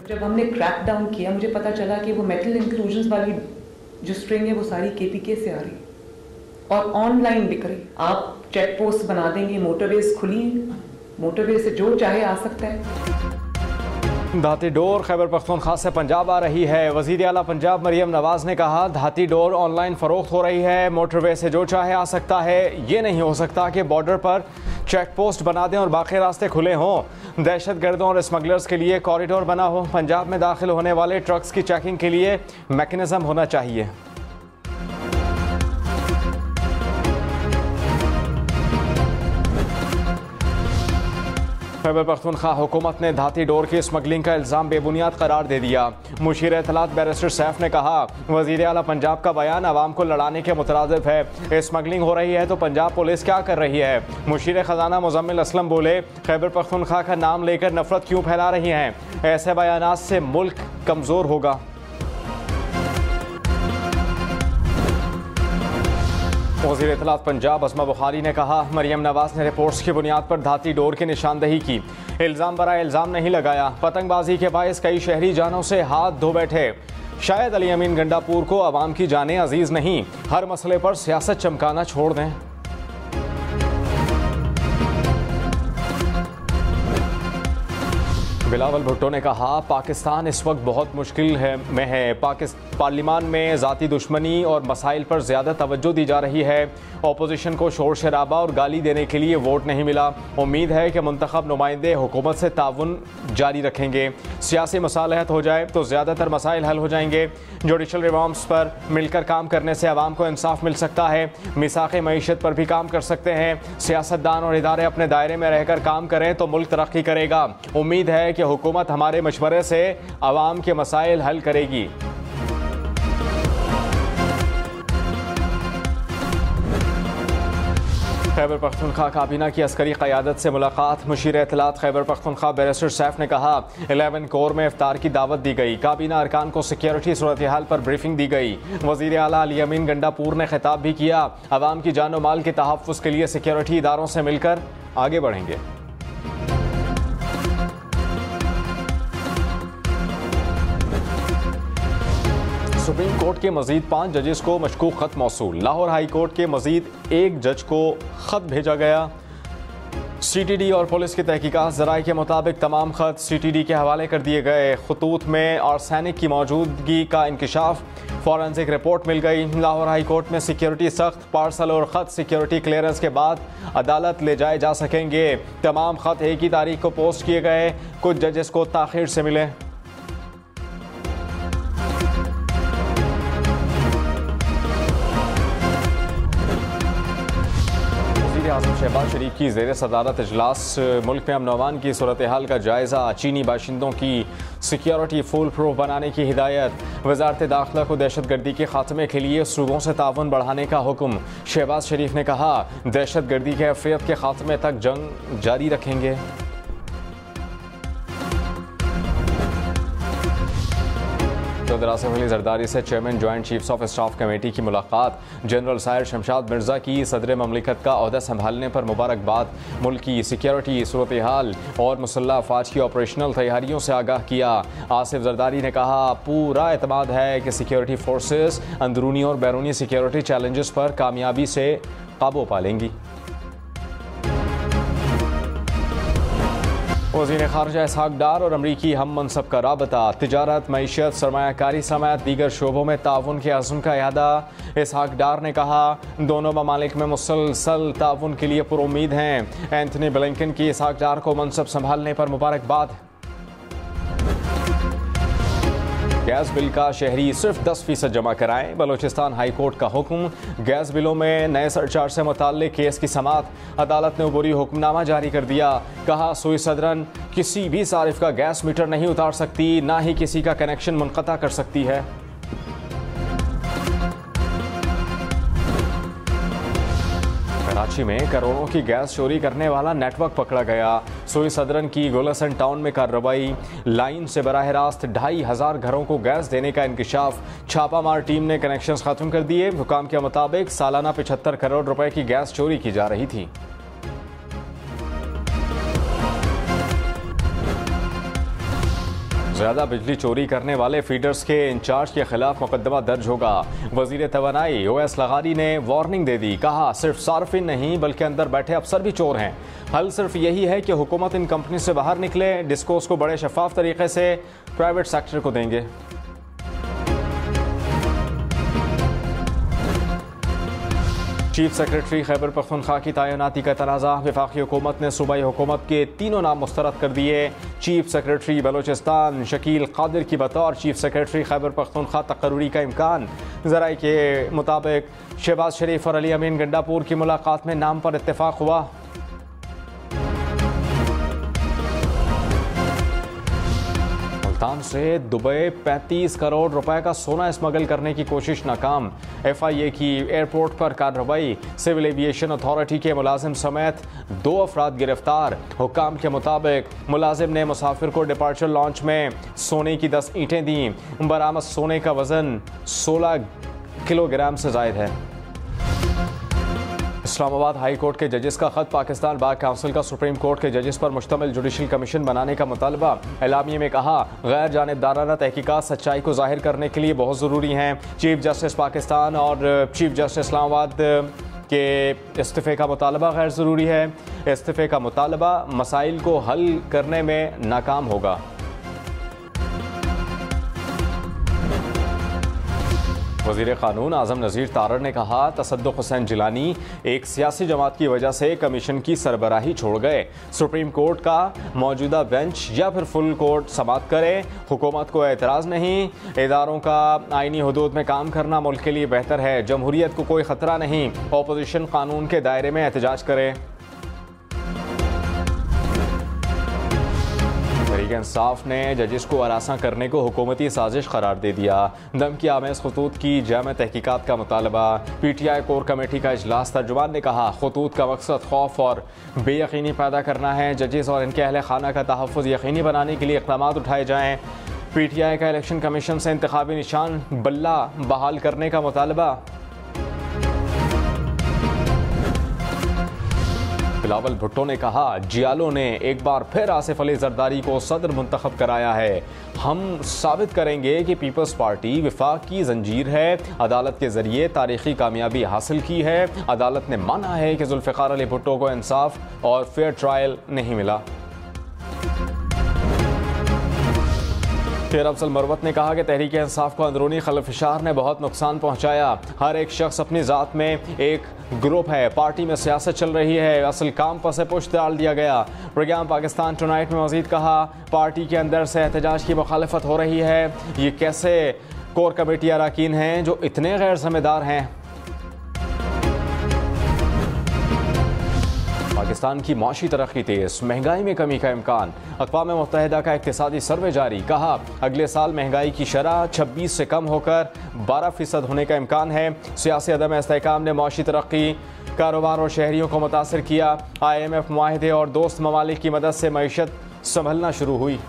जब हमने crack down किया मुझे पता चला कि वो मेटल इंक्लूजन्स वाली जो स्ट्रिंग है वो सारी KPK से आ रही और ऑनलाइन बिक रही। आप चेक पोस्ट बना देंगे, मोटरवेज खुली, मोटरवे से जो चाहे आ सकता है। धाती डोर खैबर पख्तूनख्वा से पंजाब आ रही है। वज़ीर आला पंजाब मरियम नवाज ने कहा धाती डोर ऑनलाइन फरोख्त हो रही है, मोटरवे से जो चाहे आ सकता है। ये नहीं हो सकता कि बॉर्डर पर चेक पोस्ट बना दें और बाकी रास्ते खुले हों। दहशत गर्दों और स्मगलर्स के लिए कॉरिडोर बना हो। पंजाब में दाखिल होने वाले ट्रक्स की चेकिंग के लिए मैकेनिज्म होना चाहिए। खैबर पख्तूनख्वा हुकूमत ने धाती डोर की स्मगलिंग का इल्ज़ाम बेबुनियाद करार दे दिया। मुशीर इत्तलात बैरिस्टर सैफ ने कहा वज़ीर आला पंजाब का बयान आवाम को लड़ाने के मुतरादिफ है। स्मगलिंग हो रही है तो पंजाब पुलिस क्या कर रही है। मुशीर ख़जाना मुज़म्मिल असलम बोले खैबर पख्तूनख्वा का नाम लेकर नफरत क्यों फैला रही हैं, ऐसे बयानात से मुल्क कमज़ोर होगा। वज़ीर इत्तलात पंजाब अस्मा बुखारी ने कहा मरियम नवाज ने रिपोर्ट्स की बुनियाद पर धाती डोर की निशानदही की, इल्ज़ाम बराए इल्ज़ाम नहीं लगाया। पतंगबाजी के बायस कई शहरी जानों से हाथ धो बैठे। शायद अली अमीन गंडापुर को आवाम की जानें अजीज़ नहीं, हर मसले पर सियासत चमकाना छोड़ दें। बिलावल भुट्टो ने कहा पाकिस्तान इस वक्त बहुत मुश्किल में है। पार्लियामान में ज़ाती दुश्मनी और मसाइल पर ज़्यादा तवज्जो दी जा रही है। अपोजिशन को शोर शराबा और गाली देने के लिए वोट नहीं मिला। उम्मीद है कि मुंतखब नुमाइंदे हुकूमत से ताउन जारी रखेंगे। सियासी मसालहत हो जाए तो ज़्यादातर मसाइल हल हो जाएंगे। जुडिशल रिफॉर्म्स पर मिलकर काम करने से आवाम को इंसाफ मिल सकता है। मिसाक़े मईशत पर भी काम कर सकते हैं। सियासतदान और इदारे अपने दायरे में रहकर काम करें तो मुल्क तरक्की करेगा। उम्मीद है कि हुकूमत हमारे मशवरे से आवाम के मसाइल हल करेगी। खैबर पख्तूनख्वा काबीना की अस्करी क़यादत से मुलाकात। मुशीर इत्तलात खैबर पख्तूनख्वा बैरिस्टर सैफ ने कहा 11 कोर में इफ्तार की दावत दी गई। काबीना अरकान को सिक्योरिटी सूरत हाल पर ब्रीफिंग दी गई। वज़ीर आला अली अमीन गंडापुर ने खिताब भी किया। आवाम की जान व माल के तहफ़्फ़ुज़ के लिए सिक्योरिटी इदारों से मिलकर आगे बढ़ेंगे। सुप्रीम कोर्ट के मजीद 5 जजेस को मशकूक खत मौसूल। लाहौर हाई कोर्ट के मजीद 1 जज को खत भेजा गया। CTD और पुलिस की तहकीकात ज़राए के मुताबिक तमाम खत CTD के हवाले कर दिए गए। खतूत में आर्सेनिक की मौजूदगी का इंकशाफ, फॉरेंसिक रिपोर्ट मिल गई। लाहौर हाई कोर्ट में सिक्योरिटी सख्त, पार्सल और ख़त सिक्योरिटी क्लियरेंस के बाद अदालत ले जाए जा सकेंगे। तमाम खत एक ही तारीख को पोस्ट किए गए। कुछ जजेस को ताख़ीर से मिले। आज़म शहबाज शरीफ की ज़ेर सदारत इजलास। मुल्क में अमन अमान की सूरत हाल का जायज़ा। चीनी बाशिंदों की सिक्योरिटी फुल प्रूफ बनाने की हिदायत। वज़ारत दाखिला को दहशत गर्दी के खात्मे के लिए सूबों से ताउन बढ़ाने का हुक्म। शहबाज शरीफ ने कहा दहशत गर्दी के कैफियत के खात्मे तक जंग जारी रखेंगे। चौधरी आसिफ अली जरदारी से chairman joint chiefs of staff committee की मुलाकात। जनरल सायर शमशाद मिर्जा की सदर ममलिकत का ओहदा संभालने पर मुबारकबाद। मुल्क की सिक्योरिटी सूरत हाल और मुसल्लह अफवाज की ऑपरेशनल तैयारियों से आगाह किया। आसिफ जरदारी ने कहा पूरा एतमाद है कि सिक्योरिटी फोर्सेस अंदरूनी और बैरूनी सिक्योरिटी चैलेंजेस पर कामयाबी से काबू पा लेंगी। वज़ीर ख़ारिजा इसहाक़ डार और अमरीकी हम मनसब का राबता। तिजारत, मईशत, सरमायाकारी समेत दीगर शोबों में ताउन के अज़्म का इयादा। इसहाक़ डार ने कहा दोनों ममालिक में मुसलसल ताउन के लिए पुरुम्मीद हैं। एंथनी ब्लिंकन की इसहाक़ डार को मनसब संभालने पर मुबारकबाद। गैस बिल का शहरी सिर्फ 10% जमा कराएं। बलोचिस्तान हाई कोर्ट का हुक्म। गैस बिलों में नए सरचार्ज से मुताल्लिक केस की समात। अदालत ने उबूरी हुक्मनामा जारी कर दिया। कहा सुई सदरन किसी भी सारिफ का गैस मीटर नहीं उतार सकती, ना ही किसी का कनेक्शन मुनक़ता कर सकती है। कराची में करोड़ों की गैस चोरी करने वाला नेटवर्क पकड़ा गया। सुई सदरन की गोलसन टाउन में कार्रवाई। लाइन से बराह रास्त 2500 घरों को गैस देने का इंकशाफ। छापामार टीम ने कनेक्शंस खत्म कर दिए। हुकाम के मुताबिक सालाना 75 करोड़ रुपए की गैस चोरी की जा रही थी। ज़्यादा बिजली चोरी करने वाले फीडर्स के इंचार्ज के खिलाफ मुकदमा दर्ज होगा। वजीर तवानाई ओवैस लगारी ने वार्निंग दे दी। कहा सिर्फ सार्फिन नहीं बल्कि अंदर बैठे अफसर भी चोर हैं। हल सिर्फ यही है कि हुकूमत इन कंपनी से बाहर निकले, डिस्कोस को बड़े शफाफ तरीके से प्राइवेट सेक्टर को देंगे। चीफ सेक्रेटरी खैबर पख्तूनख्वा की तैनाती का तनाज़ा। वफाकी हुकूमत ने सूबाई हुकूमत के तीनों नाम मुस्तरद कर दिए। चीफ सेक्रेटरी बलोचिस्तान शकील कादिर की बतौर चीफ सेक्रेटरी खैबर पख्तूनख्वा तकर्री का इम्कान। ज़राए के मुताबिक शहबाज शरीफ और अली अमीन गंडापुर की मुलाकात में नाम पर इत्तेफाक हुआ। मुल्तान से दुबई 35 करोड़ रुपए का सोना स्मगल करने की कोशिश नाकाम। FIA की एयरपोर्ट पर कार्रवाई। सिविल एविएशन अथॉरिटी के मुलाजिम समेत 2 अफराद गिरफ्तार। हुक्काम के मुताबिक मुलाजिम ने मुसाफिर को डिपार्चर लॉन्च में सोने की 10 ईंटें दी। बरामद सोने का वजन 16 किलोग्राम से जायद है। इस्लामाबाद हाई कोर्ट के जजेस का खत। पाकिस्तान बार काउंसिल का सुप्रीम कोर्ट के जजेस पर मुश्तमिल जुडिशल कमीशन बनाने का मुतालबा। एलामिये में कहा गैर जानिबदाराना तहकीकात सच्चाई को जाहिर करने के लिए बहुत ज़रूरी हैं। चीफ जस्टिस पाकिस्तान और चीफ जस्टिस इस्लामाबाद के इस्तीफ़े का मुतालबा गैर ज़रूरी है। इस्तीफ़े का मुतालबा मसाइल को हल करने में नाकाम होगा। वज़ीर क़ानून आज़म नज़ीर तारर ने कहा तसद्दुक़ हुसैन जिलानी एक सियासी जमात की वजह से कमीशन की सरबराही छोड़ गए। सुप्रीम कोर्ट का मौजूदा बेंच या फिर फुल कोर्ट समाअत करे। हुकूमत को एतराज़ नहीं। इदारों का आइनी हदूद में काम करना मुल्क के लिए बेहतर है। जमहूरियत को कोई ख़तरा नहीं। अपोजिशन कानून के दायरे में एहतजाज करे। तहरीक इंसाफ ने जजेस को हरासा करने को हुकूमती साजिश करार दे दिया। धमकी आमेज़ खतूत की जामे तहकीकात का मुतालबा। PTI कोर कमेटी का इजलास। तर्जुमान ने कहा खतूत का मकसद खौफ और बेयकीनी पैदा करना है। जजेस और इनके अहले खाना का तहफ़्फ़ुज़ यकीनी बनाने के लिए इक़दाम उठाए जाएँ। PTI का इलेक्शन कमीशन से इंतखाबी निशान बल्ला बहाल करने का मुतालबा। बिलावल भुट्टो ने कहा जियालो ने एक बार फिर आसिफ अली जरदारी को सदर मुंतखब कराया है। हम साबित करेंगे कि पीपल्स पार्टी विफाक की जंजीर है। अदालत के जरिए तारीखी कामयाबी हासिल की है। अदालत ने माना है कि जुल्फ़िकार अली भुट्टो को इंसाफ और फेयर ट्रायल नहीं मिला। शेर अफजल मरवत ने कहा कि तहरीक इंसाफ को अंदरूनी खलफिशार ने बहुत नुकसान पहुंचाया। हर एक शख्स अपनी ज़ात में एक ग्रुप है। पार्टी में सियासत चल रही है। असल काम पर से पुश डाल दिया गया। प्रोग्राम पाकिस्तान टुनाइट में मज़ीद कहा पार्टी के अंदर से एहतजाज की मुखालफत हो रही है। ये कैसे कोर कमेटी अरकान हैं जो इतने गैर जिम्मेदार हैं। पाकिस्तान की माशी तरक्की तेज। महंगाई में कमी का इम्कान। अक़वाम मुत्तहिदा का इक़्तिसादी सर्वे जारी। कहा अगले साल महंगाई की शरह 26 से कम होकर 12% होने का इम्कान है। सियासी अदम इस्तेहकाम ने माशी तरक्की, कारोबार और शहरियों को मुतासर किया। IMF मुआहिदे और दोस्त ममालिक की मदद से मईशत संभलना शुरू हुई।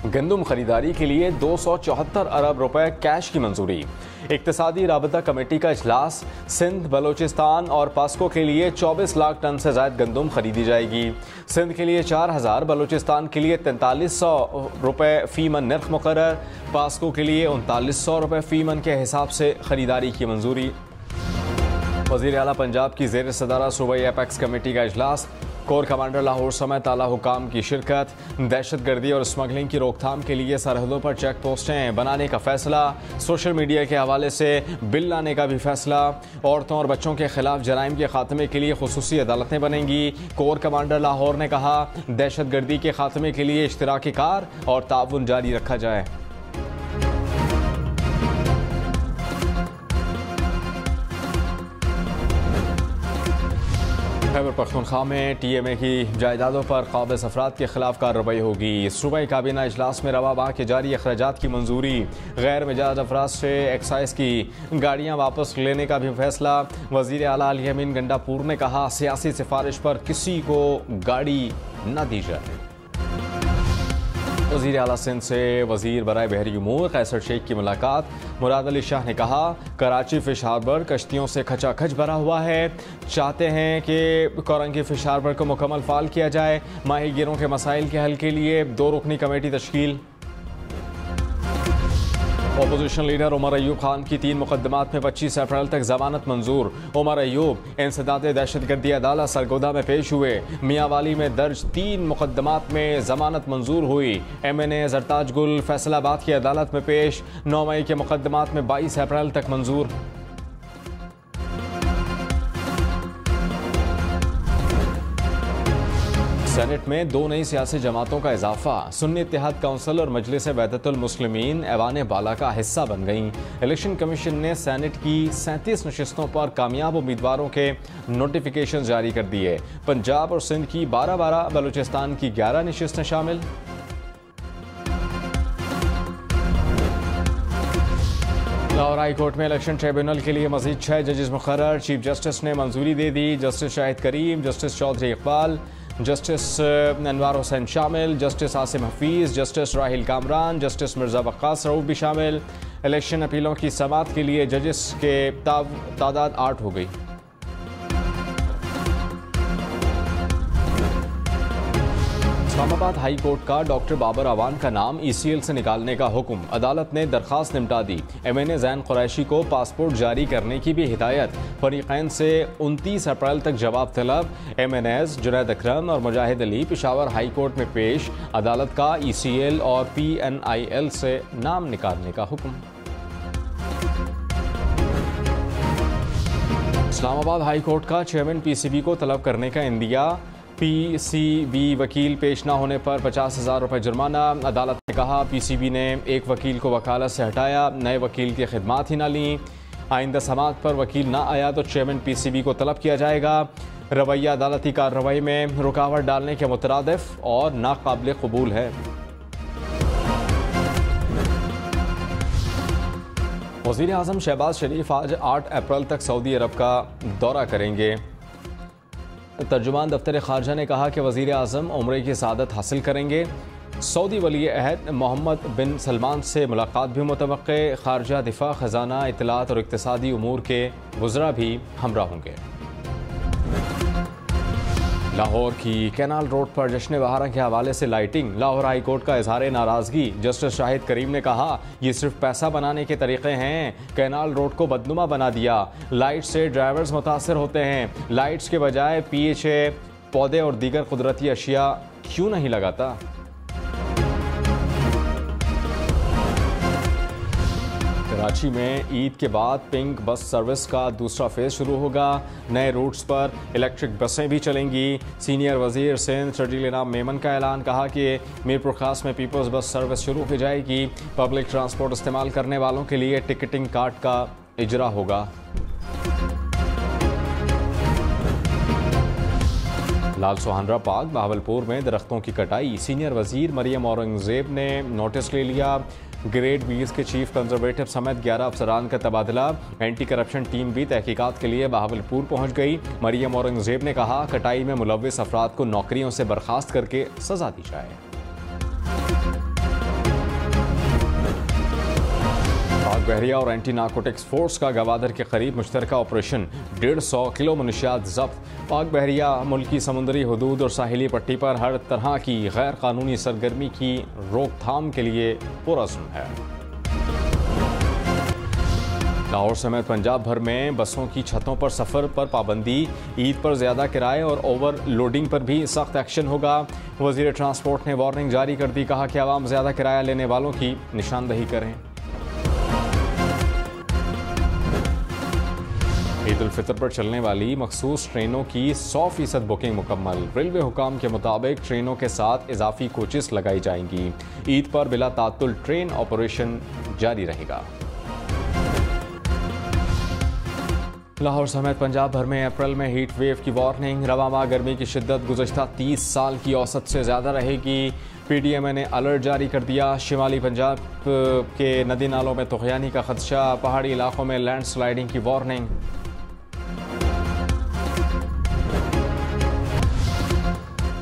गंदम खरीदारी के लिए 274 अरब रुपए कैश की मंजूरी। इक्तिसादी राबता कमेटी का इजलास। सिंध, बलोचिस्तान और पास्को के लिए 24 लाख टन से ज़ायद गंदम खरीदी जाएगी। सिंध के लिए 4000, बलोचिस्तान के लिए 4300 रुपए फ़ी मन नर्ख मुकर्रर। पास्को के लिए 3900 रुपए फ़ी मन के हिसाब से खरीदारी की मंजूरी। वज़ीर आला पंजाब की ज़ेर सदारत सूबाई एपेक्स कमेटी का इजलास। कोर कमांडर लाहौर समेत आला हुकाम की शिरकत। दहशत गर्दी और स्मगलिंग की रोकथाम के लिए सरहदों पर चेक पोस्टें बनाने का फैसला। सोशल मीडिया के हवाले से बिल लाने का भी फैसला। औरतों और बच्चों के खिलाफ जराइम के खात्मे के लिए खुसूसी अदालतें बनेंगी। कोर कमांडर लाहौर ने कहा दहशत गर्दी के खात्मे के लिए इश्तराकी कार और ताउन जारी रखा जाए। खैबर पख्तूनख्वा में TMA की जायदादों पर काबिज अफराद के खिलाफ कार्रवाई होगी। सूबाई काबीना इजलास में रवा माह के जारी अखराजात की मंजूरी। गैर मिजाज अफराद से एक्साइज की गाड़ियाँ वापस लेने का भी फैसला। वज़ीर आला अली अमीन गंडापुर ने कहा सियासी सिफारिश पर किसी को गाड़ी न दी जाए। वज़ीर आला सिंध से वज़ीर बराए बहरी उमूर कैसर शेख की मुलाकात। मुराद अली शाह ने कहा कराची फिश हार्बर कश्तियों से खचाखच भरा हुआ है, चाहते हैं कि कोरंगी फिश हार्बर को मुकम्मल फ़ाल किया जाए। माहीगीरों के मसाइल के हल के लिए 2 रुकनी कमेटी तश्कील। अपोजिशन लीडर उमर अयूब खान की 3 मुकदमात में 25 अप्रैल तक जमानत मंजूर। उमर अयूब इंसदाद दहशतगर्दी अदालत सरगोदा में पेश हुए। मियांवाली में दर्ज 3 मुकदमात में जमानत मंजूर हुई। MNA जरताज गुल फैसलाबाद की अदालत में पेश। 9 मई के मुकदमात में 22 अप्रैल तक मंजूर। सेनेट में 2 नई सियासी जमातों का इजाफा। सुन्नी इत्तेहाद काउंसिल और मजलिस वहदतुल मुस्लिमीन ऐवान बाला का हिस्सा बन गईं। इलेक्शन कमीशन ने सेनेट की 37 नशिस्तों पर कामयाब उम्मीदवारों के नोटिफिकेशन जारी कर दिए। पंजाब और सिंध की 12, बलूचिस्तान की 11 नशिस्तें शामिल। लाहौर हाई कोर्ट में इलेक्शन ट्रिब्यूनल के लिए मजीद 6 जजेस मुकर्रर। चीफ जस्टिस ने मंजूरी दे दी। Justice Shahid Karim, justice Chaudhry Iqbal, justice Anwar Hussain शामिल, justice Asim Hafeez, justice Raheel Kamran, justice Mirza Waqas Rauf भी शामिल। इलेक्शन अपीलों की समाअत के लिए जजेस के तादाद 8 हो गई। इस्लामाबाद हाई कोर्ट का डॉक्टर बाबर अवान का नाम ECL से निकालने का हुक्म। अदालत ने दरख्वास्त निपटा दी। MNA ज़ैन कुरैशी को पासपोर्ट जारी करने की भी हिदायत। फरीक़ैन से 29 अप्रैल तक जवाब तलब। MNAs जुनैद अकरम और मुजाहिद अली पेशावर हाई कोर्ट में पेश। अदालत का ECL और PNIL से नाम निकालने का हुक्म। इस्लामाबाद हाई कोर्ट का चेयरमैन PCB को तलब करने का इंदिया। PCB वकील पेश न होने पर 50,000 रुपये जुर्माना। अदालत ने कहा PCB ने एक वकील को वकालत से हटाया, नए वकील की खिदमात ही ना ली। आइंदा समाअत पर वकील ना आया तो चेयरमैन PCB को तलब किया जाएगा। रवैया अदालती कार्रवाई में रुकावट डालने के मुतरादिफ और नाकाबिल कबूल है। वज़ीर आज़म शहबाज शरीफ आज 8 अप्रैल तक सऊदी अरब का दौरा करेंगे। तर्जुमान दफ्तर खारजा ने कहा कि वज़ीर आज़म उम्रे की सआदत हासिल करेंगे। सऊदी वली अहद मोहम्मद बिन सलमान से मुलाकात भी मुतवक्के। खारजा, दिफा, ख़जाना, इत्तलात और इक़्तिसादी उमूर के वज़रा भी हमरा होंगे। लाहौर की कैनाल रोड पर जश्न बहारा के हवाले से लाइटिंग। लाहौर हाई कोर्ट का इजहार नाराज़गी। जस्टिस शाहिद करीम ने कहा ये सिर्फ पैसा बनाने के तरीक़े हैं। कैनाल रोड को बदनुमा बना दिया। लाइट से ड्राइवर्स मुतासर होते हैं। लाइट्स के बजाय PHA, पौधे और दीगर कुदरती अशिया क्यों नहीं लगाता। कराची में ईद के बाद पिंक बस सर्विस का दूसरा फेज शुरू होगा। नए रूट्स पर इलेक्ट्रिक बसें भी चलेंगी। सीनियर वजीर सिंध शर्जील इनाम मेमन का ऐलान। कहा कि मीरपुर खास में पीपल्स बस सर्विस शुरू की जाएगी। पब्लिक ट्रांसपोर्ट इस्तेमाल करने वालों के लिए टिकटिंग कार्ड का इजरा होगा। लाल सुहानरा पार्क बहावलपुर में दरख्तों की कटाई। सीनियर वजीर मरियम औरंगजेब ने नोटिस ले लिया। ग्रेड 20 के चीफ कंजर्वेटिव समेत 11 अफसरान का तबादला। एंटी करप्शन टीम भी तहकीकात के लिए बहावलपुर पहुंच गई। मरियम औरंगजेब ने कहा कटाई में मुलव्विस अफराद को नौकरियों से बर्खास्त करके सजा दी जाए। पाक बहरिया और एंटी नार्कोटिक्स फोर्स का गवादर के करीब मुश्तरका ऑपरेशन। 150 किलो मुनशियात जब्त। पाक बहरिया मुल्की समुद्री हदूद और साहिली पट्टी पर हर तरह की गैर कानूनी सरगर्मी की रोकथाम के लिए पुरअज़्म है। लाहौर समेत पंजाब भर में बसों की छतों पर सफ़र पर पाबंदी। ईद पर ज़्यादा किराए और ओवर लोडिंग पर भी सख्त एक्शन होगा। वज़ीर ट्रांसपोर्ट ने वार्निंग जारी कर दी। कहा कि आवाम ज़्यादा किराया लेने वालों की निशानदही करें। ईद उल फितर पर चलने वाली मखसूस ट्रेनों की 100% बुकिंग मुकम्मल। रेलवे हुकाम के मुताबिक ट्रेनों के साथ इजाफी कोचेस लगाई जाएंगी। ईद पर बिला तातुल ट्रेन ऑपरेशन जारी रहेगा। लाहौर समेत पंजाब भर में अप्रैल में हीट वेव की वार्निंग। रवा माह गर्मी की शिद्दत गुज़श्ता 30 साल की औसत से ज़्यादा रहेगी। PDMA ने अलर्ट जारी कर दिया। शिमाली पंजाब के नदी नालों में तुग़यानी का खदशा। पहाड़ी इलाकों में लैंडस्लाइडिंग की वार्निंग।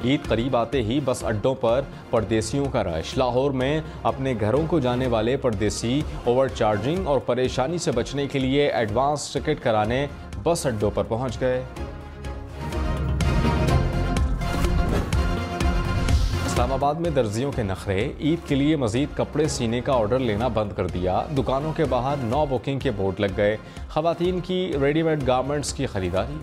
ईद करीब आते ही बस अड्डों पर परदेसियों का रश। लाहौर में अपने घरों को जाने वाले परदेसी ओवर चार्जिंग और परेशानी से बचने के लिए एडवांस टिकट कराने बस अड्डों पर पहुंच गए। इस्लामाबाद में दर्जियों के नखरे, ईद के लिए मजीद कपड़े सीने का ऑर्डर लेना बंद कर दिया। दुकानों के बाहर नो बुकिंग के बोर्ड लग गए। खवातीन की रेडीमेड गारमेंट्स की खरीदारी।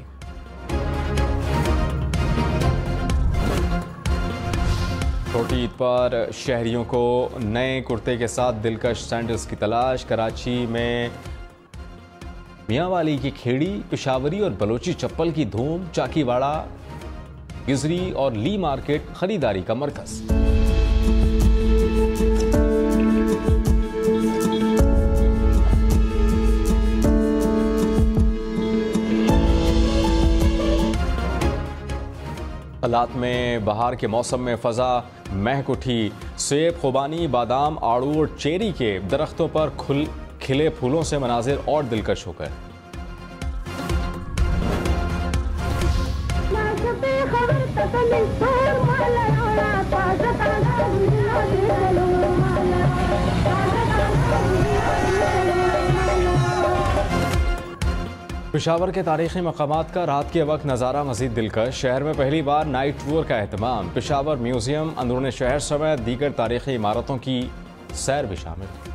छोटी ईद पर शहरियों को नए कुर्ते के साथ दिलकश सैंडल्स की तलाश। कराची में मियांवाली की खेड़ी, पेशावरी और बलोची चप्पल की धूम। चाकीवाड़ा, गिजरी और ली मार्केट खरीदारी का मरकज। हालात में बहार के मौसम में फजा महक उठी। सेब, खुबानी, बादाम, आड़ू और चेरी के दरख्तों पर खिले फूलों से मनाजिर और दिलकश हो गए। पेशावर के तारीखी मकामात का रात के वक्त नज़ारा मज़ीद दिलकश। शहर में पहली बार नाइट टूर का एहतमाम। पेशावर म्यूजियम, अंदरूनी शहर समेत दीगर तारीखी इमारतों की सैर भी शामिल।